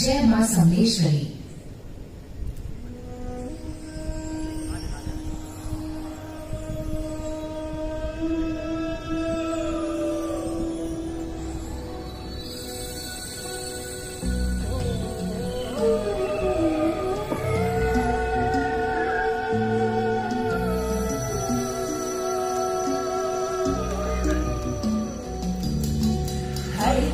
जय मां सम्लेश्वरी।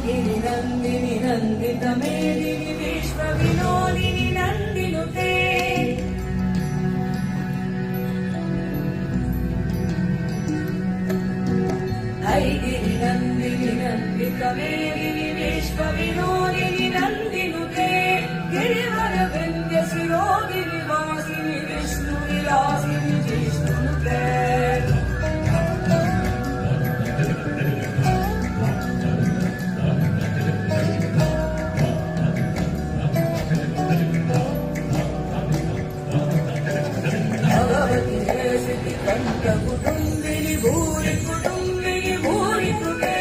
गिरिनन्दिनि नन्दितमेदिनि विश्वविनोदिनि नन्दिनुते गिरिनन्दिनि नन्दितमेदिनि विश्वविनोदिनि नन्दिनुते गिरिवरविन्द्य शिरोगिरि वासिनि विष्णुविलासिनि जिष्णुनुते कुटुम्बिनि भूरि कुटुम्बिनि भूरि कृते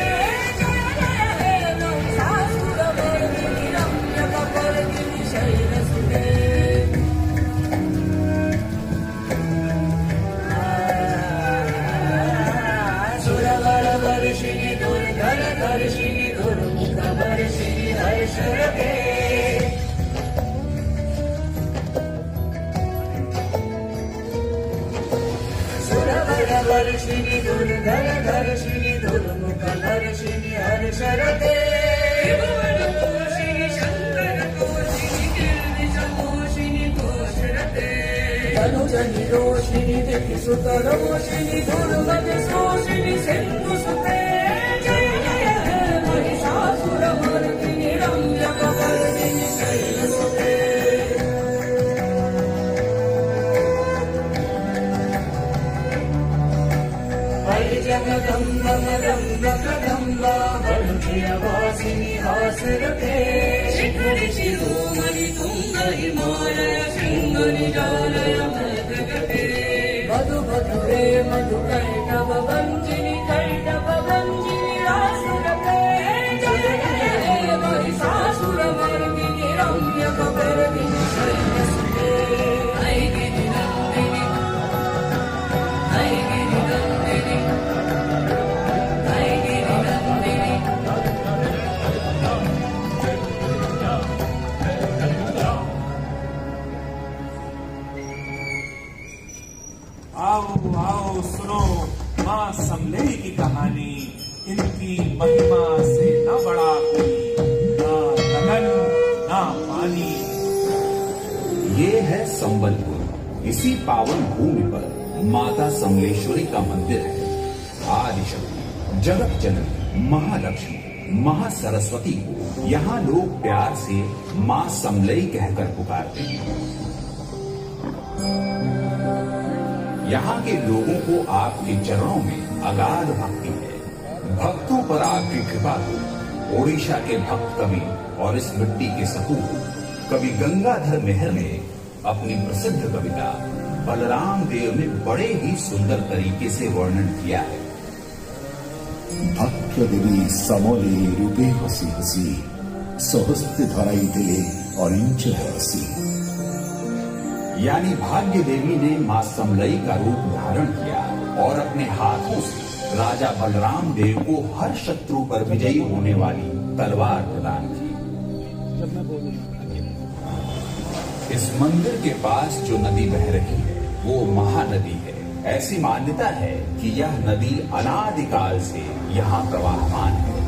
सासुरवर्धिनि रम्यकपर्दिनि शैलसुते सुरवरवर्षिणि दुर्धरधर्षिणि दुर्मुखवर्षिणि हर्षरते वर्षिणि दुर्धरधर्षिणि दुर्मुखवर्षिणि हर्षरते शिववरपोषिणि शङ्करतोषिणि गिरिशमोषिणि घोषरते तनुजनिरोषिणि दितिसुतरोषिणि दुर्मतिशोषिणि सिन्धुसुते जय जय हे महिषासुरमर्दिनि रम्यकपर्दिनि शैलसुते जगदम्ब मदम्ब कदम्ब वरुणियवासिनि हासरते शिखरि शिरोमणि तुङ्ग हिमालय शृङ्गनिजालय मदगते मधु मधुरे मधुकैटभ भञ्जिनि कैटभ भञ्जिनि रासुरते जय जय हे महिषासुरमर्दिनि रम्यकपर्दिनि शैलसुते आओ आओ सुनो माँ समलेई की कहानी। इनकी महिमा से न बड़ा कोई, ना लगन ना पानी। ये है संबलपुर। इसी पावन भूमि पर माता समलेश्वरी का मंदिर है। आदिशक्ति, जगत जननी, महालक्ष्मी, महासरस्वती को यहाँ लोग प्यार से माँ समलेई कहकर पुकारते हैं। यहाँ के लोगों को आपके चरणों में अगाध भक्ति है। भक्तों पर आपकी कृपा हो। ओडिशा के भक्त कवि और इस मिट्टी के सपूत कवि गंगाधर मेहर ने अपनी प्रसिद्ध कविता बलराम देव में बड़े ही सुंदर तरीके से वर्णन किया है। भक्त देवी समले रूपे हसी हसी सहस्ते धराई दिले अनिंच हसी। यानी भाग्य देवी ने मां समलई का रूप धारण किया और अपने हाथों से राजा बलराम देव को हर शत्रु पर विजयी होने वाली तलवार प्रदान की। इस मंदिर के पास जो नदी बह रही है वो महानदी है। ऐसी मान्यता है कि यह नदी अनादिकाल से यहाँ प्रवाहमान है।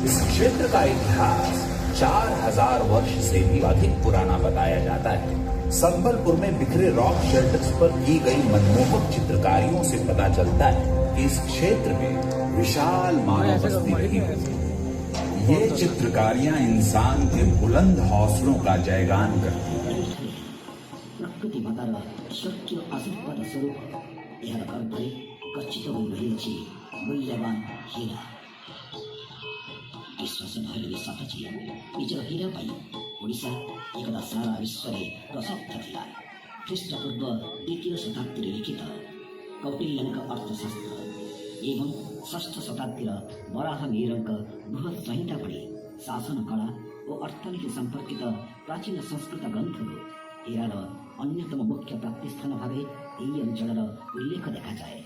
इस क्षेत्र का इतिहास 4000 वर्ष से भी अधिक पुराना बताया जाता है। संबलपुर में बिखरे रॉक शेल्टर्स पर की गई मनमोहक चित्रकारियों से पता चलता है कि इस क्षेत्र में विशाल मानव बस्ती रही होगी। ये चित्रकारियां इंसान के बुलंद हौसलों का जयगान करती हैं। प्रकृति मातार सत्य आशीर्वाद स्वरूप यहाँ गर्भले गच्छित भइरहेछि मूल्यवान हीरा। विश्वास भएर साथी निज हीरा पाई ओडिशा एकदा सारा विश्वले प्रसिद्ध थिला। ख्रीष्टपूर्व 2य शताब्दीले लिखित कौटिल्यनका अर्थशास्त्र एवं 6ठ शताब्दीर वराह मिहिरका बृहत संहिता पढी शासन कला और अर्थनीति संपर्कित प्राचीन संस्कृत ग्रन्थहरू हीरार अन्यतम मुख्य प्राप्तिस्थान भावे यही अञ्चलर उल्लेख देखाଯାଏ।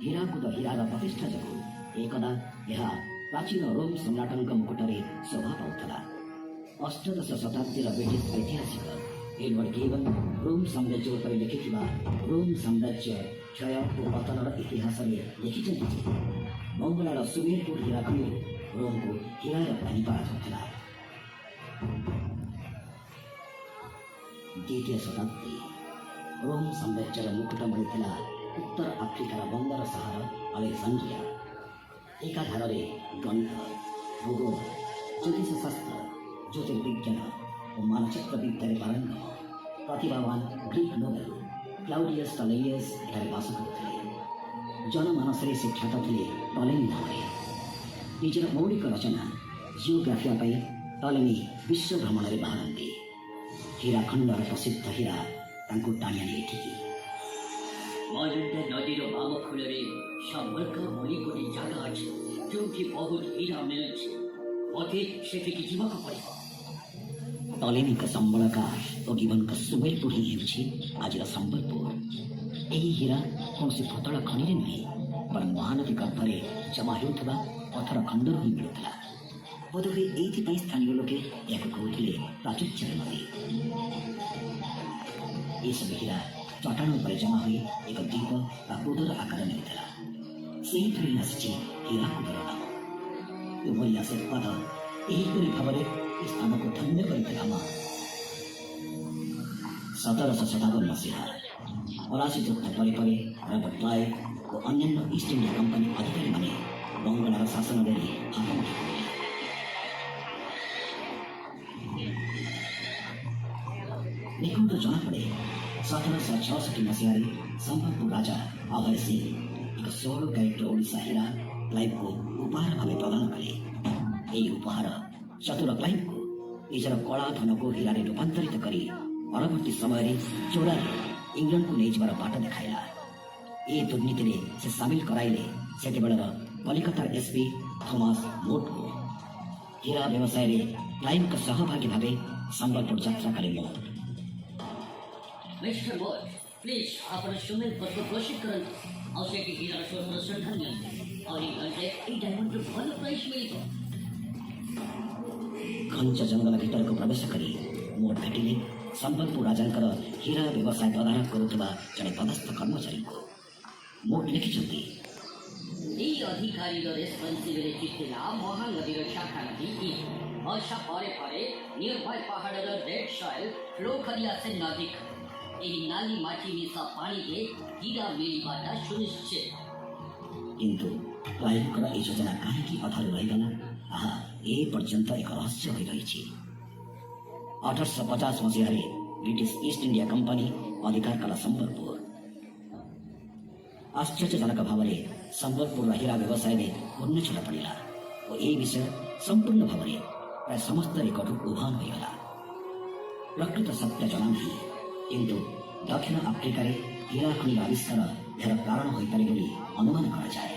ହୀରାକୁଦ ହୀରାର ପ୍ରତିଷ୍ଠା ଯୋଗୁଁ ଏକଦା ଏହା ପ୍ରାଚୀନ ରୋମ୍ ସମ୍ରାଟଙ୍କ ମୁକୁଟରେ ଶୋଭା ପାଉଥିଲା। ଅଷ୍ଟଦଶ ଶତାବ୍ଦୀର ବ୍ରିଟିଶ ଐତିହାସିକ ଏଡୱାର୍ଡ ଗିବନ୍ ରୋମ୍ ସାମ୍ରାଜ୍ୟ ଉପରେ ଲେଖିଥିବା ରୋମ୍ ସାମ୍ରାଜ୍ୟ କ୍ଷୟ ଓ ପତନର ଇତିହାସରେ ଲେଖିଛନ୍ତି ଯେ ବଙ୍ଗଳାର ସୁମେରପୁର ହୀରାଖଣ୍ଡରୁ ରୋମ୍କୁ ହୀରା ରପ୍ତାନି କରାଯାଉଥିଲା। ଦ୍ୱିତୀୟ ଶତାବ୍ଦୀ ରୋମ୍ ସାମ୍ରାଜ୍ୟର ମୁକୁଟ ମିଳିଥିଲା ଉତ୍ତର ଆଫ୍ରିକାର ବନ୍ଦର ସହର ଆଲେକ୍ସାଣ୍ଡ୍ରିଆ। ଏକାଧାରରେ ଗଣିତ, ଭୂଗୋଳ, ଜ୍ୟୋତିଷଶାସ୍ତ୍ର, ଜ୍ୟୋତିର୍ବିଜ୍ଞାନ ଓ ମାନଚିତ୍ର ବିଦ୍ୟାରେ ପାରଙ୍ଗମ ପ୍ରତିଭାବାନ ଗ୍ରୀକ୍ ନୋବେଲ କ୍ଲାଉଡିୟସ୍ ଟଲେମିୟସ୍ ଏଠାରେ ବାସ କରୁଥିଲେ। ଜନମାନସରେ ସେ ଖ୍ୟାତ ଥିଲେ ଟଲେମି ନାମରେ। ନିଜର ମୌଳିକ ରଚନା ଜିଓଗ୍ରାଫିଆ ପାଇଁ ଟଲେମି ବିଶ୍ୱ ଭ୍ରମଣରେ ବାହାରନ୍ତି। ହୀରାଖଣ୍ଡର ପ୍ରସିଦ୍ଧ ହୀରା ତାଙ୍କୁ ଟାଣି ଆଣି ଏଠିକି। ମୟୁରଟା ନଦୀର ବାମ କୂଳରେ ସମ୍ବଲପୁର ବୋଲି ଗୋଟେ ଜାଗା ଅଛି ଯୋଉଠି ବହୁତ ହୀରା ମିଳୁଛି। ମୋତେ ସେଠିକି ଯିବାକୁ ପଡ଼ିବ। ଟଲେମିଙ୍କ ସମ୍ବଳକା ଓ ଗିବନଙ୍କ ସୁମେରପୁର ହିଁ ହେଉଛି ଆଜିର ସମ୍ବଲପୁର। ଏହି ହୀରା କୌଣସି ଭୂତଳ ଖଣିରେ ନୁହେଁ, ବରଂ ମହାନଦୀ ଗର୍ଭରେ ଜମା ହେଉଥିବା ପଥର ଖଣ୍ଡରୁ ହିଁ ମିଳୁଥିଲା। ବୋଧହୁଏ ଏଇଥିପାଇଁ ସ୍ଥାନୀୟ ଲୋକେ ଏହାକୁ କହୁଥିଲେ ପ୍ରାଚୁର୍ଯ୍ୟର ନଦୀ। ଏସବୁ ହୀରା ଚଟାଣ ଉପରେ ଜମା ହୋଇ ଏକ ଦ୍ୱୀପ ବା ଉଦର ଆକାର ନେଇଥିଲା। ସେଇଥିରେ ଆସିଛି ହୀରାକୁଦର ନାମ। ଏଭଳି ଆଶୀର୍ବାଦ ଏହିପରି ଭାବରେ ଏ ସ୍ଥାନକୁ ଧନ୍ୟ କରିଥିଲା ମା। 1757 ମସିହା ଫରାସୀ ଯୁଦ୍ଧ ପରେ ପରେ ରବର୍ଟ କ୍ଲାଇଭ୍ ଓ ଅନ୍ୟାନ୍ୟ ଇଷ୍ଟ ଇଣ୍ଡିଆ କମ୍ପାନୀ ଅଧିକାରୀମାନେ ବଙ୍ଗଳାର ଶାସନ ନେଇ ହାତମୁଠି କଲେ। ନିକଟରୁ ଜଣାପଡ଼େ 1766 ମସିହାରେ ସମ୍ବଲପୁର ରାଜା ଅଭୟ ସିଂ ଏକ 16 କ୍ୟାରେଟ୍ର ଓଡ଼ିଶା ହୀରା କ୍ଲାଇଭ୍କୁ ଉପହାର ଭାବେ ପ୍ରଦାନ କଲେ। ଏହି ଉପହାର ଚତୁର କ୍ଲାଇଭ୍କୁ ନିଜର କଳା ଧନକୁ ହୀରାରେ ରୂପାନ୍ତରିତ କରି ପରବର୍ତ୍ତୀ ସମୟରେ ଚୋରାରେ ଇଂଲଣ୍ଡକୁ ନେଇଯିବାର ବାଟ ଦେଖାଇଲା। ଏ ଦୁର୍ନୀତିରେ ସେ ସାମିଲ କରାଇଲେ ସେତେବେଳର କଲିକତାର ଏସ୍ପି ଥୋମାସ୍ ମୋଟ୍କୁ। ହୀରା ବ୍ୟବସାୟରେ କ୍ଲାଇଭ୍ଙ୍କ ସହଭାଗୀ ଭାବେ ସମ୍ବଲପୁର ଯାତ୍ରା କଲେ ମୋଟ୍। ମିଷ୍ଟର ମୋଟ୍, ପ୍ଲିଜ୍ ଆପଣ ସୁମେରପୁରକୁ ଘୋଷିତ କରନ୍ତୁ ଆଉ ସେଠି ହୀରାର ସ୍ୱରୂପର ସନ୍ଧାନ ନିଅନ୍ତୁ। ଆଉ ଏଇ ଘଣ୍ଟେ ଏଇ ଡାଇମଣ୍ଡରୁ ଭଲ ପ୍ରାଇସ୍ ମିଳିବ। ଘଞ୍ଚ ଜଙ୍ଗଲ ଭିତରକୁ ପ୍ରବେଶ କରି ମୋଟ୍ ଭେଟିଲେ ସମ୍ବଲପୁର ରାଜାଙ୍କର ହୀରା ବ୍ୟବସାୟ ତଦାରଖ କରୁଥିବା ଜଣେ ପଦସ୍ଥ କର୍ମଚାରୀଙ୍କୁ। ମୋଟ୍ ଲେଖିଛନ୍ତି, ଏଇ ଅଧିକାରୀର ରେସ୍ପନ୍ସିବିଲିଟି ଥିଲା ମହାନଦୀର ଶାଖା ନଦୀ ବର୍ଷା ପରେ ପରେ ନିୟରବାଇ ପାହାଡ଼ର ରେଡ୍ ସଏଲ୍ ଫ୍ଲୋ କରି ଆସେ ନଦୀକୁ। ଏହି ନାଲି ମାଟି ମିଶା ପାଣିରେ ହୀରା ମିଳିବାଟା ସୁନିଶ୍ଚିତ। କିନ୍ତୁ କ୍ଲାଇଭ୍ଙ୍କର ଏହି ଯୋଜନା କାହିଁକି ଅଧାରୁ ରହିଗଲା ତାହା ଏ ପର୍ଯ୍ୟନ୍ତ ଏକ ରହସ୍ୟ ହୋଇ ରହିଛି। 1850 ମସିହାରେ ବ୍ରିଟିଶ ଇଷ୍ଟ ଇଣ୍ଡିଆ କମ୍ପାନୀ ଅଧିକାର କଲା ସମ୍ବଲପୁର। ଆଶ୍ଚର୍ଯ୍ୟଜନକ ଭାବରେ ସମ୍ବଲପୁରର ହୀରା ବ୍ୟବସାୟରେ ଉନ୍ନଛିଡ଼ା ପଡ଼ିଲା ଓ ଏହି ବିଷୟ ସମ୍ପୂର୍ଣ୍ଣ ଭାବରେ ପ୍ରାୟ ସମସ୍ତ ରେକର୍ଡରୁ ଉଭାନ ହୋଇଗଲା। ପ୍ରକୃତ ସତ୍ୟ ଜଣାନାହିଁ, କିନ୍ତୁ ଦକ୍ଷିଣ ଆଫ୍ରିକାରେ ହୀରା ଖଣିର ଆବିଷ୍କାର ଏହାର କାରଣ ହୋଇପାରେ ବୋଲି ଅନୁମାନ କରାଯାଏ।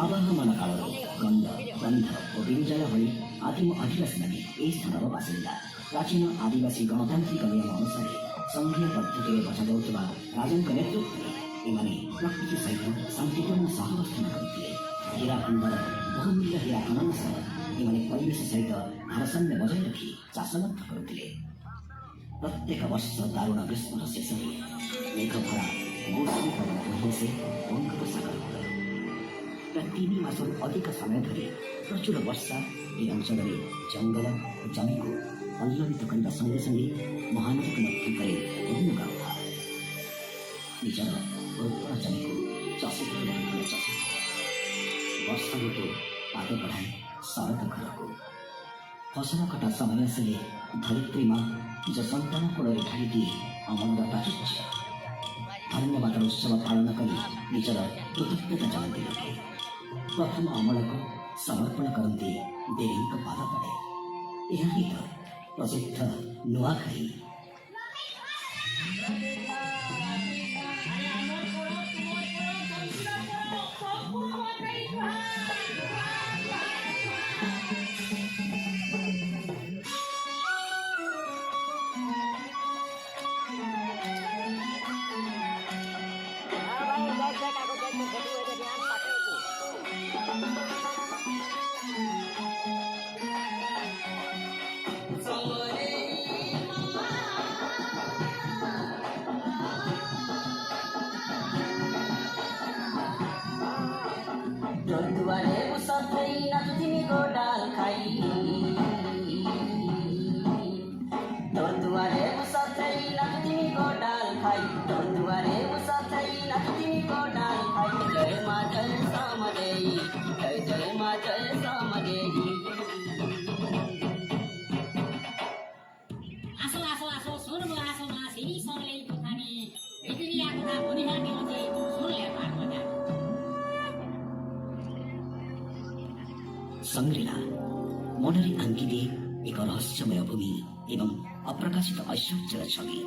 ଆବାହମାନ କାଳରୁ ଗନ୍ଧ ଓ ବିରଜାୟ ଭଳି ଆଦିମ ଅଧିବାସୀମାନେ ଏହି ସ୍ଥାନର ବାସିନ୍ଦା। ପ୍ରାଚୀନ ଆଦିବାସୀ ଗଣତାନ୍ତ୍ରିକ ନିୟମ ଅନୁସାରେ ସଂଘୀୟ ପଦ୍ଧତିରେ ବଛାଯାଉଥିବା ରାଜାଙ୍କ ନେତୃତ୍ୱରେ ଏମାନେ ପ୍ରକୃତି ସହିତ ଶାନ୍ତିପୂର୍ଣ୍ଣ ସହାବସ୍ଥାନ କରୁଥିଲେ। ହୀରାଖଣ୍ଡର ବହୁମୂଲ୍ୟ ହୀରା ଖନନ ସହ ଏମାନେ ପରିବେଶ ସହିତ ଭାରସାମ୍ୟ ବଜାୟ ରଖି ଚାଷ ମଧ୍ୟ କରୁଥିଲେ। ପ୍ରତ୍ୟେକ ବର୍ଷ ଦାରୁଣ ଗ୍ରୀଷ୍ମର ଶେଷରେ ମେଘଭରା ମୌସୁମୀ ପବନ ବହି ଆସେ ବଙ୍ଗୋପସାଗର କୂଳରୁ। ପ୍ରାୟ 3 ମାସରୁ ଅଧିକ ସମୟ ଧରି ପ୍ରଚୁର ବର୍ଷା ଏହି ଅଞ୍ଚଳରେ ଜଙ୍ଗଲ ଓ ଜମିକୁ ପଲ୍ଲବିତ କରିବା ସଙ୍ଗେ ସଙ୍ଗେ ମହାନଦୀକୁ ମଧ୍ୟ କରି ଉନ୍ନୁକା ଉଠା। ନିଜର ଉର୍ବର ଜମିକୁ ଚାଷୀ କରୁଥିବା ଚାଷୀ ବର୍ଷା ଋତୁ ପାଦ ବଢ଼ାଏ ଶରତ ଘରକୁ। ଫସଲ କଟା ସମୟ ଆସିଲେ ଧରିତ୍ରୀ ମା ନିଜ ସନ୍ତାନ କୋଳରେ ଢାଳି ଦିଏ ଅମଳର ପ୍ରାଚୁର୍ଯ୍ୟ। ଧନ୍ୟବାଦର ଉତ୍ସବ ପାଳନ କରି ନିଜର କୃତଜ୍ଞତା ଜଣାନ୍ତି ଲୋକେ। ପ୍ରଥମ ଅମଳକୁ ସମର୍ପଣ କରନ୍ତି ଦେବୀଙ୍କ ପାଦ ତଳେ। ଏହା ହିଁ ତ ପ୍ରସିଦ୍ଧ ନୂଆଖାଇ। दुआरे मुसाफरी नचदिनी को डाल खाई दुआरे मुसाफरी नचदिनी को डाल खाई दुआरे मुसाफरी नचदिनी को डाल खाई जय माँ जय श्याम देई जय जय माँ जय श्याम देई आसो आसो आसो सुनबो आसो मा सिनी सले पुखानी भित्रिया कुरा भनिहार दिउँथे सुनले पार्वता संग्रिला मନରେ ଆଙ୍କିଦିଏ ଏକ ରହସ୍ୟମୟ ଭୂମି ଏବଂ ଅପ୍ରକାଶିତ ଐଶ୍ୱର୍ଯ୍ୟର ଛବି।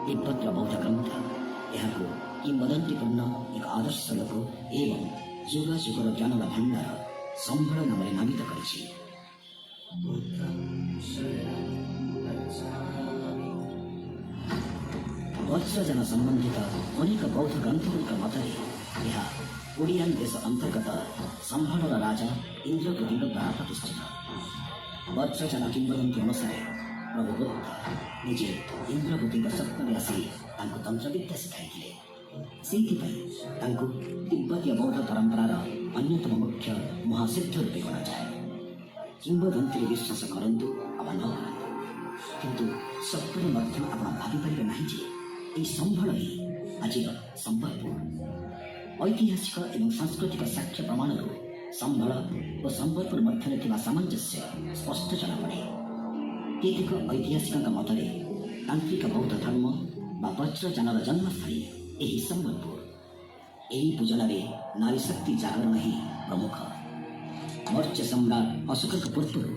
ତିବ୍ବତର ବୌଦ୍ଧ ଗ୍ରନ୍ଥ ଏହାକୁ କିମ୍ବଦନ୍ତୀପୂର୍ଣ୍ଣ ଏକ ଆଦର୍ଶ ଲୋକ ଏବଂ ଯୁଗ ଯୁଗର ଜ୍ଞାନର ଭଣ୍ଡାର ସମ୍ବଳ ନାମରେ ନାମିତ କରିଛି। ବଜ୍ରଯାନ ସମ୍ବନ୍ଧିତ ଅନେକ ବୌଦ୍ଧ ଗ୍ରନ୍ଥଗୁଡ଼ିକ ମଧ୍ୟରେ ଏହା ଓଡ଼ିଆନ୍ ଦେଶ ଅନ୍ତର୍ଗତ ସମ୍ବଳର ରାଜା ଇନ୍ଦ୍ରପ୍ରତୀଙ୍କ ଦ୍ୱାରା ପ୍ରତିଷ୍ଠିତ। ବଜ୍ରଯାନ କିମ୍ବଦନ୍ତୀ ଅନୁସାରେ ପ୍ରଭୁ ବୁଦ୍ଧ ନିଜେ ଇନ୍ଦ୍ରପ୍ରତୀଙ୍କ ସ୍ୱପ୍ନରେ ଆସି ତାଙ୍କୁ ତନ୍ତ୍ରବିଦ୍ୟା ଶିଖାଇଥିଲେ। ସେଇଥିପାଇଁ ତାଙ୍କୁ ତିବ୍ବତୀୟ ବୌଦ୍ଧ ପରମ୍ପରାର ଅନ୍ୟତମ ମୁଖ୍ୟ ମହାସିଦ୍ଧ ରୂପେ ଗଣାଯାଏ। କିମ୍ବଦନ୍ତୀରେ ବିଶ୍ୱାସ କରନ୍ତୁ ଅବା ନ କରନ୍ତୁ, କିନ୍ତୁ ସତ୍ୟରେ ମଧ୍ୟ ଆପଣ ଭାବିପାରିବେ ନାହିଁ ଯେ ଏହି ସମ୍ବଳ ହିଁ ଆଜିର ସମ୍ବଲପୁର। ଐତିହାସିକ ଏବଂ ସାଂସ୍କୃତିକ ସାକ୍ଷ୍ୟ ପ୍ରମାଣରୁ ସମ୍ବଳ ଓ ସମ୍ବଲପୁର ମଧ୍ୟରେ ଥିବା ସାମଞ୍ଜସ୍ୟ ସ୍ପଷ୍ଟ ଜଣାପଡ଼େ। କେତେକ ଐତିହାସିକଙ୍କ ମତରେ ତାନ୍ତ୍ରିକ ବୌଦ୍ଧ ଧର୍ମ ବା ବଜ୍ରଯାନର ଜନ୍ମସ୍ଥଳୀ ଏହି ସମ୍ବଲପୁର। ଏହି ପୂଜନରେ ନାରୀ ଶକ୍ତି ଜାଗରଣ ହିଁ ପ୍ରମୁଖ। ମୌର୍ଯ୍ୟ ସମ୍ରାଟ ଅଶୋକଙ୍କ ପୂର୍ବରୁ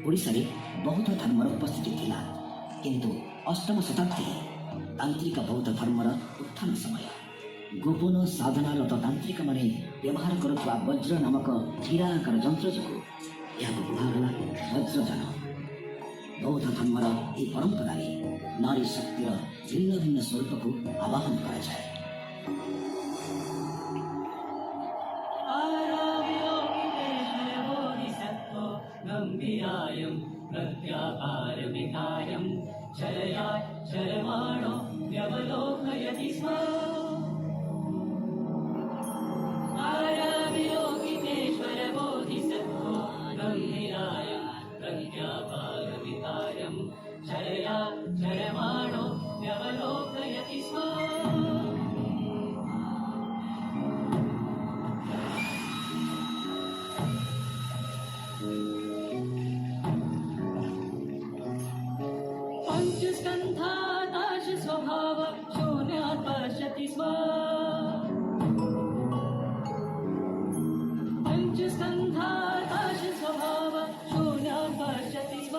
ଓଡ଼ିଶାରେ ବୌଦ୍ଧ ଧର୍ମର ଉପସ୍ଥିତି ଥିଲା, କିନ୍ତୁ ଅଷ୍ଟମ ଶତାବ୍ଦୀ ତାନ୍ତ୍ରିକ ବୌଦ୍ଧ ଧର୍ମର ଉତ୍ଥାନ ସମୟ। ଗୋପନ ସାଧନାରତ ତାନ୍ତ୍ରିକମାନେ ବ୍ୟବହାର କରୁଥିବା ବଜ୍ର ନାମକ ହୀରାକାର ଯନ୍ତ୍ର ଯୋଗୁଁ ଏହାକୁ କୁହାଗଲା ବଜ୍ରଯାନ। ବୌଦ୍ଧ ଧର୍ମର ଏହି ପରମ୍ପରାରେ ନାରୀ ଶକ୍ତିର ଭିନ୍ନ ଭିନ୍ନ ସ୍ୱରୂପକୁ ଆବାହନ କରାଯାଏ। पंचस्कन्धादाश स्वभाव शून्यात् पश्यति स्म पंचस्कन्धादाश स्वभाव शून्यात् पश्यति स्म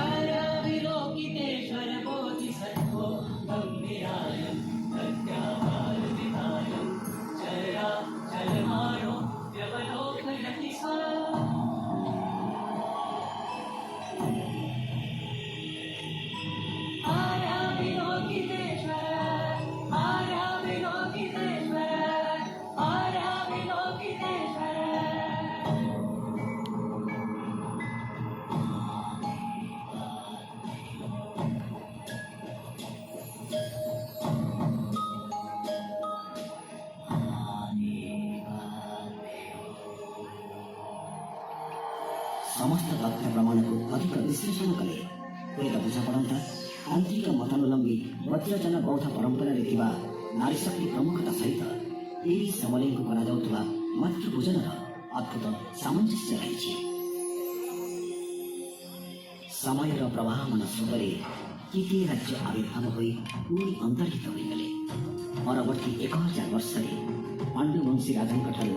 आर्याविलोकितेश्वर बोधिसत्त्वो गम्भीरायं प्रत्याहारविधायं चर्या चर्माणो व्यवलोकयति स्म ସମସ୍ତ ତଥ୍ୟ ପ୍ରମାଣକୁ ଅଧିକ ବିଶ୍ଳେଷଣ କଲେ ହୁଏତ ବୁଝାପଡ଼ନ୍ତା ତାନ୍ତ୍ରିକ ମତାବଲମ୍ବୀ ବଜ୍ରଯାନ ବୌଦ୍ଧ ପରମ୍ପରାରେ ଥିବା ନାରୀ ଶକ୍ତି ପ୍ରମୁଖତା ସହିତ ଏହି ସମଲେଙ୍କୁ କରାଯାଉଥିବା ମାତୃପୂଜନର ଅଦ୍ଭୁତ ସାମଞ୍ଜସ୍ୟ ରହିଛି। ସମୟର ପ୍ରବାହମାନ ସ୍ରୋତରେ କେତେ ରାଜ୍ୟ ଆବିର୍ଭାବ ହୋଇ ପୁଣି ଅନ୍ତର୍ହିତ ହୋଇଗଲେ। ପରବର୍ତ୍ତୀ 1000 ବର୍ଷରେ ପାଣ୍ଡୁବଂଶୀ ରାଜାଙ୍କଠାରୁ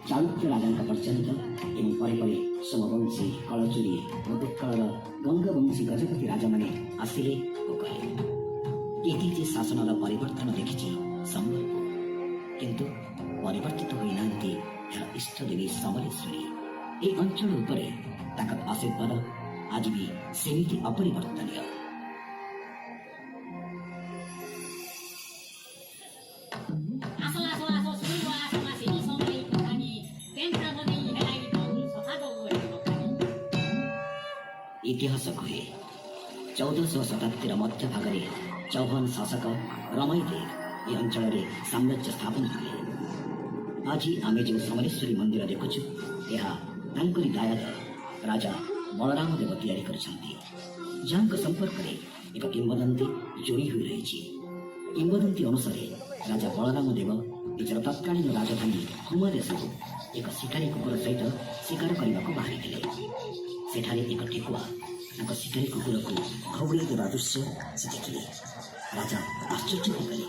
ଚାଳୁକ୍ୟ ରାଜାଙ୍କ ପର୍ଯ୍ୟନ୍ତ ଏବଂ ପରେ ପରେ ସୋମବଂଶୀ, କଳଚୁରୀ ଓ ଉତ୍କଳର ଗଙ୍ଗବଂଶୀ ଗଜପତି ରାଜାମାନେ ଆସିଲେ ଓ କହିଲେ ଏଠି ଯେ ଶାସନର ପରିବର୍ତ୍ତନ ଦେଖିଛି ସମ୍ବଲପୁର, କିନ୍ତୁ ପରିବର୍ତ୍ତିତ ହୋଇନାହାନ୍ତି ଏହାର ଇଷ୍ଟଦେବୀ ସମଲେଶ୍ୱରୀ। ଏହି ଅଞ୍ଚଳ ଉପରେ ତାଙ୍କର ଆଶୀର୍ବାଦ ଆଜି ବି ସେମିତି ଅପରିବର୍ତ୍ତନୀୟ। आसो आसो आसो सुरुको आसोमा सिनी समलेको खानी पेन्टा बनै हेलाइदन सफाको गरेको खानी। ଇତିହାସ କୁହେ 1400 ଶତାବ୍ଦୀର ମଧ୍ୟଭାଗରେ ଚୌହାନ ଶାସକ ରମାଇଦେବ ଏହି ଅଞ୍ଚଳରେ ସାମ୍ରାଜ୍ୟ ସ୍ଥାପନ କଲେ। ଆଜି ଆମେ ଯେଉଁ ସମଲେଶ୍ୱରୀ ମନ୍ଦିର ଦେଖୁଛୁ ଏହା ତାଙ୍କରି ଦାୟାଦ ରାଜା ବଳରାମ ଦେବ ତିଆରି କରିଛନ୍ତି, ଯାହାଙ୍କ ସମ୍ପର୍କରେ ଏକ କିମ୍ବଦନ୍ତୀ ଯୋଡ଼ି ହୋଇ ରହିଛି। କିମ୍ବଦନ୍ତୀ ଅନୁସାରେ ରାଜା ବଳରାମ ଦେବ ନିଜର ତତ୍କାଳୀନ ରାଜଧାନୀ ହୁମା ଦେଶକୁ ଏକ ଶିକାରୀ କୁକୁର ସହିତ ଶିକାର କରିବାକୁ ବାହାରିଥିଲେ। ସେଠାରେ ଏକ ଠେକୁଆ ତାଙ୍କ ଶିକାରୀ କୁକୁରକୁ ଘଉଡ଼େଇ ଦେବା ଦୃଶ୍ୟ ସେ ଦେଖିଲେ। ରାଜା ଆଶ୍ଚର୍ଯ୍ୟ ହୋଇଗଲେ।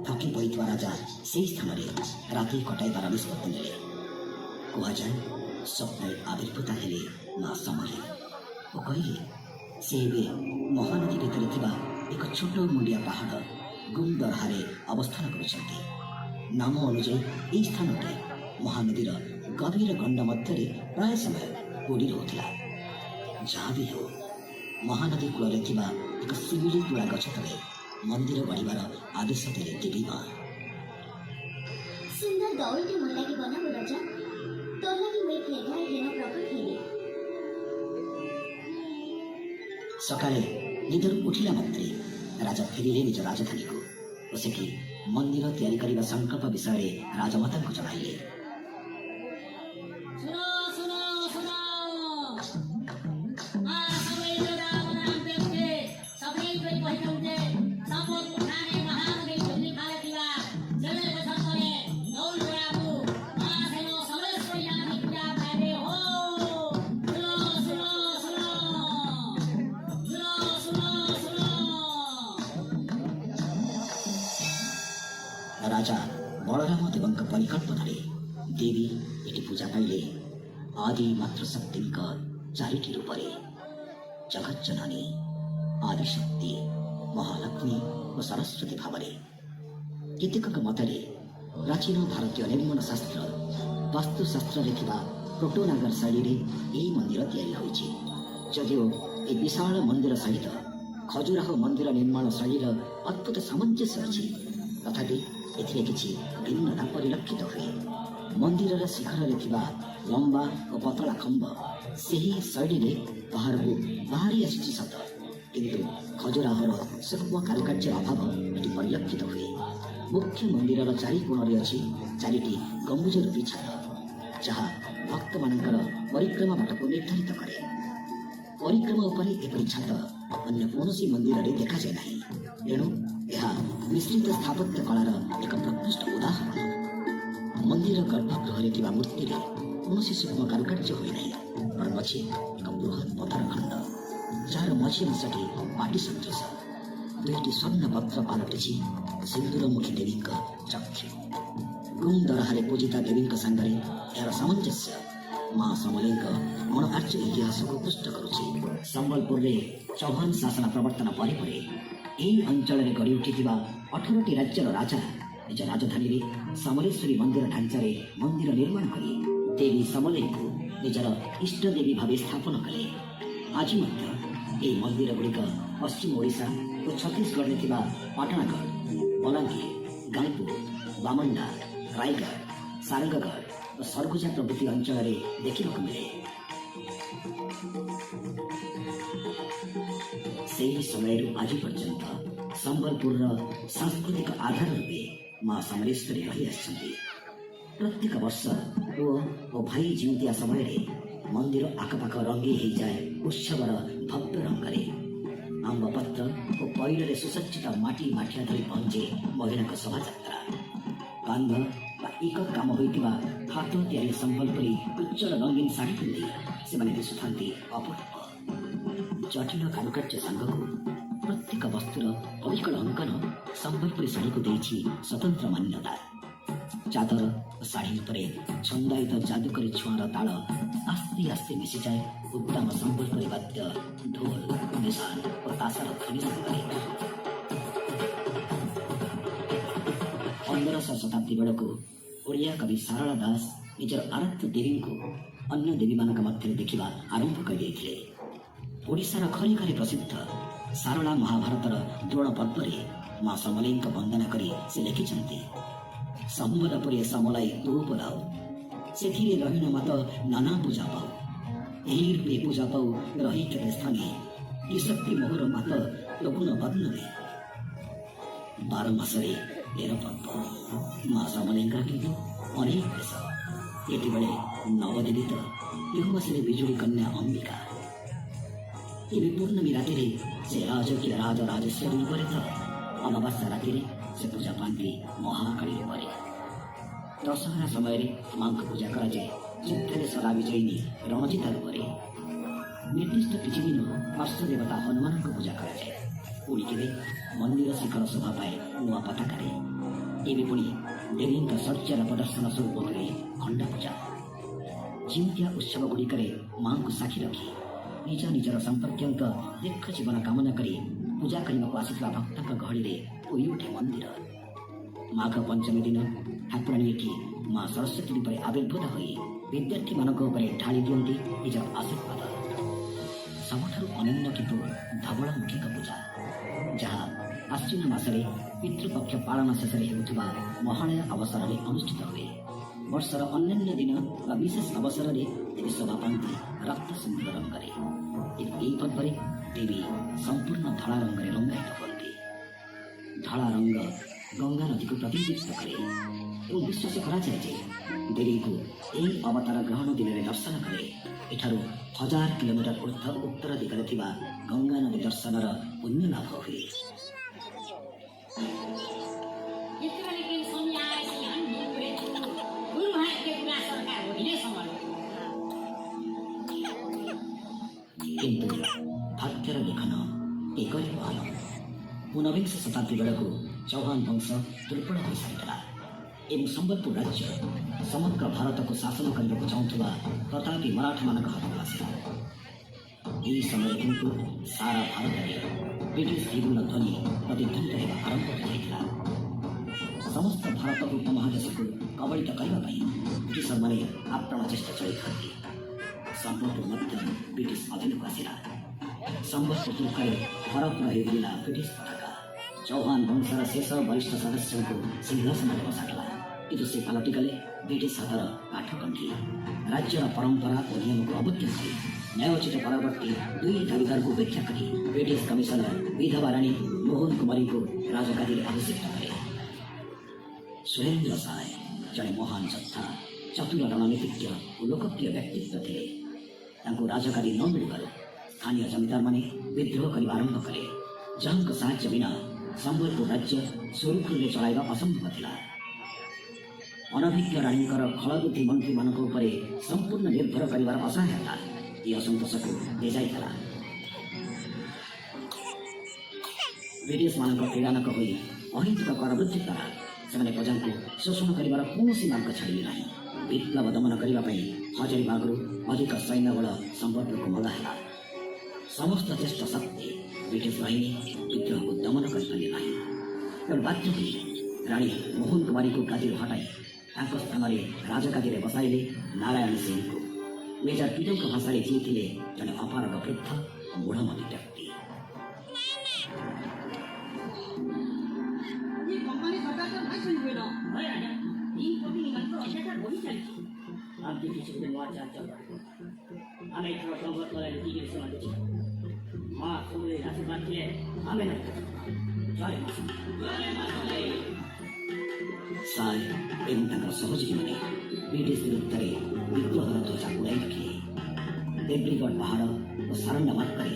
ଥକି ପଡ଼ିଥିବା ରାଜା ସେହି ସ୍ଥାନରେ ରାତି କଟାଇବାର ନିଷ୍ପତ୍ତି ନେଲେ। କୁହାଯାଏ ସ୍ୱପ୍ନରେ ଆବିର୍ଭୂତ ହେଲେ ମା ସମଲେ ଓ କହିଲେ ସେ ଏବେ ମହାନଦୀ ଭିତରେ ଥିବା ଏକ ଛୋଟ ମୁଣ୍ଡିଆ ପାହାଡ଼ ଗୁମଦରହାରେ ଅବସ୍ଥାନ କରୁଛନ୍ତି। ନାମ ଅନୁଯାୟୀ ଏହି ସ୍ଥାନଟି ମହାନଦୀର ଗଭୀର ଗଣ୍ଡ ମଧ୍ୟରେ ପ୍ରାୟ ସମୟ ବୁଡ଼ି ରହୁଥିଲା। ଯାହା ବି ହେଉ ମହାନଦୀ କୂଳରେ ଥିବା ଏକ ଶିମିଳି ତୁଳା ଗଛ ତଳେ ମନ୍ଦିର ଗଢ଼ିବାର ଆଦେଶ ଦେଲେ ଦେବୀ ମା। सुन्दर दौडटे मन लागि बनाऊ राजा, तोर लागि मैं फेर्दा हेन प्रकट हेले। ସକାଳେ ନିଦରୁ ଉଠିଲା ମାତ୍ରେ ରାଜା ଫେରିଲେ ନିଜ ରାଜଧାନୀକୁ ଓ ସେଠି ମନ୍ଦିର ତିଆରି କରିବା ସଂକଳ୍ପ ବିଷୟରେ ରାଜମାତାଙ୍କୁ ଜଣାଇଲେ। सुनो सुनो सुनो आ सबैले राम नाम देख्थे सबैले कहिरहन्थे सम्बोध उठाने महानदी झुल्ली खालेथिला जले बसन्तले नौल गराबु आ सेनो समलेश्वरी यानी पूजा भागे हो। सुनो सुनो सुनो सुनो सुनो सुनो ରାଜା ବଳରାମ ଦେବଙ୍କ ପରିକଳ୍ପନାରେ ଦେବୀ ଏଠି ପୂଜା ପାଇଲେ ଆଦି ମାତୃଶକ୍ତିଙ୍କ ଚାରିଟି ରୂପରେ ଜଗଜ୍ଜନନୀ, ଆଦିଶକ୍ତି, ମହାଲକ୍ଷ୍ମୀ ଓ ସରସ୍ୱତୀ ଭାବରେ। କେତେକଙ୍କ ମତରେ ପ୍ରାଚୀନ ଭାରତୀୟ ନିର୍ମାଣ ଶାସ୍ତ୍ର ବାସ୍ତୁଶାସ୍ତ୍ରରେ ଥିବା ପ୍ରୋଟୋନାଗର ଶୈଳୀରେ ଏହି ମନ୍ଦିର ତିଆରି ହୋଇଛି। ଯଦିଓ ଏହି ବିଶାଳ ମନ୍ଦିର ସହିତ ଖଜୁରାହ ମନ୍ଦିର ନିର୍ମାଣ ଶୈଳୀର ଅଦ୍ଭୁତ ସାମଞ୍ଜସ୍ୟ ଅଛି, ତଥାପି ଏଥିରେ କିଛି ଭିନ୍ନତା ପରିଲକ୍ଷିତ ହୁଏ। ମନ୍ଦିରର ଶିଖରରେ ଥିବା ଲମ୍ବା ଓ ପତଳା ଖମ୍ବ ସେହି ଶୈଳୀରେ ପାହାଡ଼କୁ ବାହାରି ଆସିଛି ସତ, କିନ୍ତୁ ଖଜୁରାହର ସୂକ୍ଷ୍ମ କାରୁକାର୍ଯ୍ୟର ଅଭାବ ଏଠି ପରିଲକ୍ଷିତ ହୁଏ। ମୁଖ୍ୟ ମନ୍ଦିରର ଚାରି କୋଣରେ ଅଛି ଚାରିଟି ଗମ୍ବୁଜ ରୂପୀ ଛାତ, ଯାହା ଭକ୍ତମାନଙ୍କର ପରିକ୍ରମା ବାଟକୁ ନିର୍ଦ୍ଧାରିତ କରେ। ପରିକ୍ରମା ଉପରେ ଏପରି ଛାତ ଅନ୍ୟ କୌଣସି ମନ୍ଦିରରେ ଦେଖାଯାଏ ନାହିଁ, ଏଣୁ ଏହା ମିଶ୍ରିତ ସ୍ଥାପତ୍ୟ କଳାର ଏକ ପ୍ରକୃଷ୍ଟ ଉଦାହରଣ। ମନ୍ଦିର ଗର୍ଭଗୃହରେ ଥିବା ମୂର୍ତ୍ତିରେ କୌଣସି ସୂକ୍ଷ୍ମ କାରୁକାର୍ଯ୍ୟ ହୋଇନାହିଁ, ବରଂ ଅଛି ଏକ ବୃହତ୍ ପଥର ଖଣ୍ଡ, ଯାହାର ମଝି ଅଂଶଟି ମାଟି ସଦୃଶ। ଦୁଇଟି ସ୍ୱର୍ଣ୍ଣ ପତ୍ର ପାଲଟିଛି ସିନ୍ଦୁରମୁଖୀ ଦେବୀଙ୍କ ଚକ୍ଷୁ। ଗୁମ୍ ଦରହାରେ ପୂଜିତା ଦେବୀଙ୍କ ସାଙ୍ଗରେ ଏହାର ସାମଞ୍ଜସ୍ୟ ମା ସମଲେଙ୍କ ଅଣଆର୍ଯ୍ୟ ଇତିହାସକୁ ପୁଷ୍ଟ କରୁଛି। ସମ୍ବଲପୁରରେ ଚୌହାନ ଶାସନ ପ୍ରବର୍ତ୍ତନ ପରେ ପରେ ଏହି ଅଞ୍ଚଳରେ ଗଢ଼ି ଉଠିଥିବା 18ଟି ରାଜ୍ୟର ରାଜା ନିଜ ରାଜଧାନୀରେ ସମଲେଶ୍ୱରୀ ମନ୍ଦିର ଢାଞ୍ଚାରେ ମନ୍ଦିର ନିର୍ମାଣ କରି ଦେବୀ ସମଲେଙ୍କୁ ନିଜର ଇଷ୍ଟଦେବୀ ଭାବେ ସ୍ଥାପନ କଲେ। ଆଜି ମଧ୍ୟ ଏହି ମନ୍ଦିର ଗୁଡ଼ିକ ପଶ୍ଚିମ ଓଡ଼ିଶା ଓ ଛତିଶଗଡ଼ରେ ଥିବା ପାଟଣାଗଡ଼, ବଲାଙ୍ଗୀର, ଗାଇପୁର, ବାମଣ୍ଡା, ରାୟଗଡ଼, ସାରଙ୍ଗଗଡ଼ ଓ ସରଗୁଜା ପ୍ରଭୃତି ଅଞ୍ଚଳରେ ଦେଖିବାକୁ ମିଳେ। ସେହି ସମୟରୁ ଆଜି ପର୍ଯ୍ୟନ୍ତ ସମ୍ବଲପୁରର ସାଂସ୍କୃତିକ ଆଧାର ରୂପେ ମା ସମଲେଶ୍ୱରୀ ରହିଆସିଛନ୍ତି। ପ୍ରତ୍ୟେକ ବର୍ଷ ପୁଅ ଓ ଭାଇ ଜିଉଁଥିବା ସମୟରେ ମନ୍ଦିର ଆଖପାଖ ରଙ୍ଗେଇ ହୋଇଯାଏ ଉତ୍ସବର ଭବ୍ୟ ରଙ୍ଗରେ। ଆମ୍ବପତ୍ର ଓ ପଇଡ଼ରେ ସୁସଜ୍ଜିତ ମାଟି ମାଠିଆ ଧରି ପହଞ୍ଚେ ମହିଳାଙ୍କ ଶୋଭାଯାତ୍ରା। କାନ୍ଧ ବା ଇକତ କାମ ହୋଇଥିବା ହାତ ତିଆରି ସମ୍ବଲପୁରୀ ଉଜ୍ଜଳ ରଙ୍ଗୀନ ଶାଢ଼ୀ ପିନ୍ଧି ସେମାନେ ଦିଶୁଥାନ୍ତି ଅପୂର୍ବ। ଜଟିଳ କାରୁକାର୍ଯ୍ୟ ସାଙ୍ଗକୁ ପ୍ରତ୍ୟେକ ବସ୍ତୁର ଅବିକଳ ଅଙ୍କନ ସମ୍ବଲପୁରୀ ଶାଢ଼ୀକୁ ଦେଇଛି ସ୍ୱତନ୍ତ୍ର ମାନ୍ୟତା। ଚାଦର ଓ ଶାଢ଼ୀ ଉପରେ ଛନ୍ଦାୟିତ ଯାଦୁକରୀ ଛୁଆଁର ତାଳ ଆସ୍ତେ ଆସ୍ତେ ମିଶିଯାଏ ଉଦ୍ଦାମ ସମ୍ବଲପୁରୀ ବାଦ୍ୟ ଢୋଲ, ନିଶାନ ଓ ତାସାର ଧ୍ୱନି ସାଙ୍ଗରେ। 1500 ଶତାବ୍ଦୀ ବେଳକୁ ଓଡ଼ିଆ କବି ସାରଳା ଦାସ ନିଜର ଆରାଧ୍ୟ ଦେବୀଙ୍କୁ ଅନ୍ୟ ଦେବୀମାନଙ୍କ ମଧ୍ୟରେ ଦେଖିବା ଆରମ୍ଭ କରିଦେଇଥିଲେ। ଓଡ଼ିଶାର ଘରେ ଘରେ ପ୍ରସିଦ୍ଧ ସାରଳା ମହାଭାରତର ଦ୍ରୋଣ ପର୍ବରେ ମା ସମଲେଇଙ୍କ ବନ୍ଦନା କରି ସେ ଲେଖିଛନ୍ତି, ସମ୍ବଲପୁରୀ ସମଲାଇ ତୁ ବୋଲାଉ, ସେଥିରେ ରହିଣ ମତ ନାନା ପୂଜା ପାଉ, ଏହି ରୂପେ ପୂଜା ପାଉ ରହି କେତେ ସ୍ଥାନେ, ତ୍ରିଶକ୍ତି ମୋହର ମାତ ଲଗୁଣ ବର୍ଣ୍ଣରେ। 12 ମାସରେ 13 ପର୍ବ, ମା ସମଲେଇଙ୍କର କିନ୍ତୁ ଅନେକ ବେଶ। ଏଠିବେଳେ ନବଦେବୀ ତ କେଉଁ ମାସରେ ବିଜୁଳି କନ୍ୟା ଅମ୍ବିକା। ଏବେ ପୂର୍ଣ୍ଣମୀ ରାତିରେ ସେ ରାଜକୀୟ ରାଜ ରାଜେଶ୍ୱରୀ ରୂପରେ ତ ଅମାବାସ୍ୟା ରାତିରେ ସେ ପୂଜା ପାଆନ୍ତି ମହାକାଳୀ ରୂପରେ। ଦଶହରା ସମୟରେ ମାଙ୍କୁ ପୂଜା କରାଯାଏ ଯୁଦ୍ଧରେ ସରା ବିଜୟିନୀ ରଣଜିତା ରୂପରେ। ନିର୍ଦ୍ଦିଷ୍ଟ କିଛି ଦିନ ପାର୍ଶ୍ୱ ଦେବତା ହନୁମାନଙ୍କୁ ପୂଜା କରାଯାଏ। ପୁଣି କେବେ ମନ୍ଦିର ଶିଖର ଶୋଭା ପାଏ ନୂଆ ପତାକାରେ। ଏବେ ପୁଣି ଦେବୀଙ୍କ ଶଯ୍ୟାର ପ୍ରଦର୍ଶନ ସ୍ୱରୂପ ହୁଏ ଖଣ୍ଡା ପୂଜା। ଜିଉତିଆ ଉତ୍ସବ ଗୁଡ଼ିକରେ ମାଙ୍କୁ ସାକ୍ଷୀ ରଖି ନିଜ ନିଜର ସମ୍ପର୍କୀୟଙ୍କ ଦୀର୍ଘ ଜୀବନ କାମନା କରି ପୂଜା କରିବାକୁ ଆସିଥିବା ଭକ୍ତଙ୍କ ଗହଳିରେ ପୁରି ଉଠେ ମନ୍ଦିର। ମାଘ ପଞ୍ଚମୀ ଦିନ ଠାକୁରାଣୀ ଏଠି ମା ସରସ୍ୱତୀ ରୂପରେ ଆବିର୍ଭୂତ ହୋଇ ବିଦ୍ୟାର୍ଥୀମାନଙ୍କ ଉପରେ ଢାଳି ଦିଅନ୍ତି ନିଜର ଆଶୀର୍ବାଦ। ସବୁଠାରୁ ଅନନ୍ୟ କିନ୍ତୁ ଧବଳମୁଖୀଙ୍କ ପୂଜା, ଯାହା ଆଶ୍ୱିନ ମାସରେ ପିତୃପକ୍ଷ ପାଳନ ଶେଷରେ ହେଉଥିବା ମହାଳୟା ଅବସରରେ ଅନୁଷ୍ଠିତ ହୁଏ। ବର୍ଷର ଅନ୍ୟାନ୍ୟ ଦିନ ବା ବିଶେଷ ଅବସରରେ ଦେବୀ ଶୋଭା ପାଆନ୍ତି ରକ୍ତ ସିନ୍ଦୁର ରଙ୍ଗରେ। କିନ୍ତୁ ଏହି ପର୍ବରେ ଦେବୀ ସମ୍ପୂର୍ଣ୍ଣ ଧଳା ରଙ୍ଗରେ ରଙ୍ଗାୟିତ ହୁଅନ୍ତି। ଧଳା ରଙ୍ଗ ଗଙ୍ଗା ନଦୀକୁ ପ୍ରତିନିଧିତ୍ୱ କରେ ଏବଂ ବିଶ୍ୱାସ କରାଯାଏ ଯେ ଦେବୀଙ୍କୁ ଏହି ଅବତାର ଗ୍ରହଣ ଦିନରେ ଦର୍ଶନ କଲେ ଏଠାରୁ 1000 କିଲୋମିଟର ଉର୍ଦ୍ଧ୍ୱ ଉତ୍ତର ଦିଗରେ ଥିବା ଗଙ୍ଗା ନଦୀ ଦର୍ଶନର ପୁଣ୍ୟ ଲାଭ ହୁଏ। ଯେତେବେଳେ କେହି ସମୟ ଆସେ ଆମେ ଗୁରୁ ଭାଇକେ ପୁରା ସରକାର ଓଡ଼ିଆ ସମାଜ। କିନ୍ତୁ ଭାଗ୍ୟର ଲେଖନ ଏକରି ମହାନ। ଊନବିଂଶ ଶତାବ୍ଦୀ ବେଳକୁ ଚୌହାନ ବଂଶ ଦୁର୍ବଳ ହୋଇସାରିଥିଲା ଏବଂ ସମ୍ବଲପୁର ରାଜ୍ୟ ସମଗ୍ର ଭାରତକୁ ଶାସନ କରିବାକୁ ଚାହୁଁଥିବା ତଥାପି ମରାଠାମାନଙ୍କ ହାତକୁ ଆସିଲା। ଏହି ସମୟରେ କିନ୍ତୁ ସାରା ଭାରତରେ ବ୍ରିଟିଶ ବିଭିନ୍ନ ଧ୍ୱନି ପ୍ରତିଧ୍ୱନିତ ହେବା ଆରମ୍ଭ ହୋଇଯାଇଥିଲା। ସମସ୍ତ ଭାରତ ଉପମହାଦେଶକୁ କବଳିତ କରିବା ପାଇଁ ବ୍ରିଟିଶମାନେ ଆପ୍ରାଣ ଚେଷ୍ଟା ଚଳାଇଥାନ୍ତି। ସମ୍ବଲପୁର ମଧ୍ୟ ବ୍ରିଟିଶ ଅଧୀନକୁ ଆସିଲା। ସମ୍ବଲପୁର ଦୁର୍ଗରେ ହରପୁର ହୋଇଗଲା ବ୍ରିଟିଶ ପତାକା। ଚୌହାନ ବଂଶର ଶେଷ ବରିଷ୍ଠ ସଦସ୍ୟଙ୍କୁ ସିଂହାସନରେ ବସାଗଲା, କିନ୍ତୁ ସେ ପାଲଟିଗଲେ ବ୍ରିଟିଶ ହାତର କାଠକଣ୍ଠି। ରାଜ୍ୟର ପରମ୍ପରା ଓ ନିୟମକୁ ଅବଜ୍ଞା କରି ନ୍ୟାୟୋଚିତ ପରବର୍ତ୍ତୀ 2 ଦାବିଦାରକୁ ଉପେକ୍ଷା କରି ବ୍ରିଟିଶ କମିଶନର ବିଧବା ରାଣୀ ମୋହନ କୁମାରୀଙ୍କୁ ରାଜଗାଦୀରେ ଅଭିଷିକ୍ତ କଲେ। ସୁରେନ୍ଦ୍ର ସାଏ ଜଣେ ମହାନ ଯୋଦ୍ଧା, ଚତୁର ରଣନୀତିଜ୍ଞ ଓ ଲୋକପ୍ରିୟ ବ୍ୟକ୍ତିତ୍ୱ ଥିଲେ। ତାଙ୍କୁ ରାଜଗାଦୀ ନ ମିଳିବାରୁ ସ୍ଥାନୀୟ ଜମିଦାରମାନେ ବିଦ୍ରୋହ କରିବା ଆରମ୍ଭ କଲେ, ଯାହାଙ୍କ ସାହାଯ୍ୟ ବିନା ସମ୍ବଲପୁର ରାଜ୍ୟ ସୁରୁଖୁରୁରେ ଚଳାଇବା ଅସମ୍ଭବ ଥିଲା। ଅନଭିଜ୍ଞ ରାଣୀଙ୍କର ଖଳବୁଦ୍ଧି ମନ୍ତ୍ରୀମାନଙ୍କ ଉପରେ ସମ୍ପୂର୍ଣ୍ଣ ନିର୍ଭର କରିବାର ଅସହାୟତା ଏହି ଅସନ୍ତୋଷକୁ ଦିଆଯାଇଥିଲା। ବ୍ରିଟିଶମାନଙ୍କ କ୍ରୀଡ଼ାନକ ହୋଇ ଅହେତୁକ କର ବୃଦ୍ଧି ଦ୍ୱାରା ସେମାନେ ପ୍ରଜାଙ୍କୁ ଶୋଷଣ କରିବାର କୌଣସି ମାର୍ଗ ଛାଡ଼ିଲେ ନାହିଁ। ବିପ୍ଳବ ଦମନ କରିବା ପାଇଁ ହଜାରିବାଗରୁ ଅଧିକ ସୈନ୍ୟବଳ ସମ୍ବଲପୁରକୁ ମଗା ହେଲା। ସମସ୍ତ ଚେଷ୍ଟା ସତ୍ତ୍ୱେ ବ୍ରିଟିଶ ବାହିନୀ ବିଦ୍ରୋହକୁ ଦମନ କରିପାରିଲେ ନାହିଁ। ତେଣୁ ବାଧ୍ୟ ହୋଇ ରାଣୀ ମୋହନ କୁମାରୀଙ୍କୁ ଗାଦିରୁ ହଟାଇ ତାଙ୍କ ସ୍ଥାନରେ ରାଜଗାଦୀରେ ବସାଇଲେ ନାରାୟଣ ସିଂଙ୍କୁ। ମେଜର ପିଡଙ୍କ ଭାଷାରେ ଯିଏ ଥିଲେ ଜଣେ ଅପାରଗ ବୃଦ୍ଧ ଓ ମୂଢ଼ମତି ବ୍ୟକ୍ତି। ଆମେ କିଛି ଗୋଟେ ନୂଆ ଚାଲ ଆମେ ଏଥର ସଂଘର୍ଷ ଲଗାଇ ଶୁଣାଉଛି। ମା ସମଲେଇ ଆଶୀର୍ବାଦ ଥିଲେ ଆମେ ସାଏ ଏବଂ ତାଙ୍କର ସହଯୋଗୀମାନେ ବ୍ରିଟିଶ ବିରୁଦ୍ଧରେ ବିଦ୍ରୋହର ଧ୍ୱଜା ଉଡ଼ାଇ ରଖିଲେ। ଦେବ୍ରିଗଡ଼ ପାହାଡ଼ ଓ ସାରଣ୍ଡା ମାର୍ଗରେ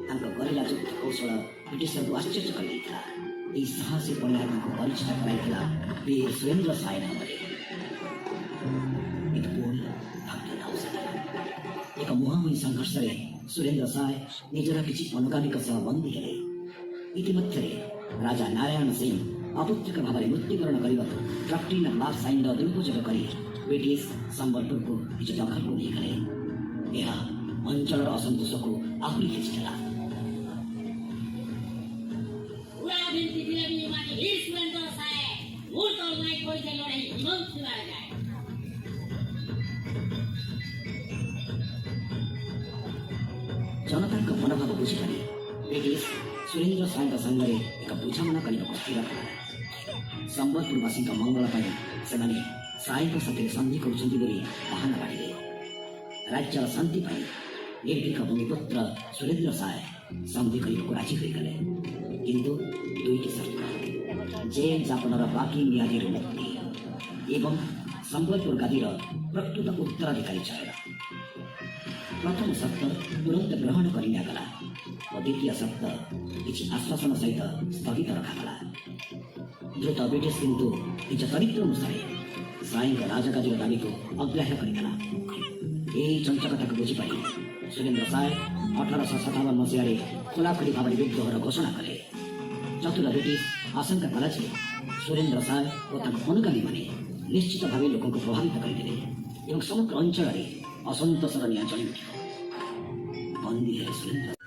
ତାଙ୍କ ଗରିଲା ଯୁଦ୍ଧ କୌଶଳ ବ୍ରିଟିଶରକୁ ଆଶ୍ଚର୍ଯ୍ୟ କରିଦେଇଥିଲା। ଏହି ସାହସୀ ପଣିଆ ତାଙ୍କୁ ପରିଚିତ କରାଇଥିଲା ବୀର ସୁରେନ୍ଦ୍ର ସାଏ ନାମରେ। କିନ୍ତୁ ପୁଣି ଭାଗ୍ୟ ଦାଉଥିଲା। ଏକ ମୁହାଁମୁହିଁ ସଂଘର୍ଷରେ ସୁରେନ୍ଦ୍ର ସାଏ ନିଜର କିଛି ଅନୁଗାମୀଙ୍କ ସହ ବନ୍ଦୀ ହେଲେ। ଇତିମଧ୍ୟରେ ରାଜା ନାରାୟଣ ସିଂ अपत्यका भावरे मृत्युवरण गरेको डक्ट्रिन अफ लास्ट साइन र दुरुपयोग गरी ब्रिटिश सम्बलपुरको निज दखलको लिएगले यहाँ अञ्चल र असन्तोषको आफूले खिचिटला पुरा बिन्ती दिने माथि हिस सुरेन्द्र साय मुर्तललाई कोही चाहिँ लडाई हिमन सुनाएर गए जनताको मनोभाव बुझी पनि ब्रिटिश सुरेन्द्र सायका सँगले एक बुझामणा गरेको स्थिर सम्बलपुरवासीका मङ्गल पनि ସେମାନେ सायको साथै सन्धिको सन्धि गरी बहाना बाँडिले राज्य र शान्ति ପାଇଁ निर्भीक भूमिपुत्र सुरेन्द्र साय सन्धि गरेको राजी ହୋଇगले किन्तु दुईटी शर्त जेल जापन र बाँकी मियादीहरू मुक्ति एवं सम्बलपुर गादी र प्रकृत उत्तराधिकारी चयन प्रथम शर्त तुरन्त ग्रहण गरिनागला र द्वितीय शर्त କିଛି ଆଶ୍ୱାସନ ସହିତ ସ୍ଥଗିତ ରଖାଗଲା ଦ୍ରୁତ ବ୍ରିଟିଶ କିନ୍ତୁ ନିଜ ଚରିତ୍ର ଅନୁସାରେ ସାଇଙ୍କ ରାଜଗାଦୀର ଦାବିକୁ ଅଗ୍ରାହ୍ୟ କରିଦେଲା ଏହି ଚଞ୍ଚକତାକୁ ବୁଝିପାରି ସୁରେନ୍ଦ୍ର ସାଏ 1857 ମସିହାରେ ଖୋଲାଖୋଲି ଭାବରେ ବିଦ୍ରୋହର ଘୋଷଣା କଲେ ଚତୁର ବ୍ରିଟିଶ ଆଶଙ୍କା କଲା ଯେ ସୁରେନ୍ଦ୍ର ସାଏ ଓ ତାଙ୍କ ଅନୁଗାମୀମାନେ ନିଶ୍ଚିତ ଭାବେ ଲୋକଙ୍କୁ ପ୍ରଭାବିତ କରିଦେଲେ ଏବଂ ସମଗ୍ର ଅଞ୍ଚଳରେ ଅସନ୍ତୋଷର ନିଆଁ ଜଳି ଉଠିବ ବନ୍ଦୀ ହେଲେ ସୁରେନ୍ଦ୍ର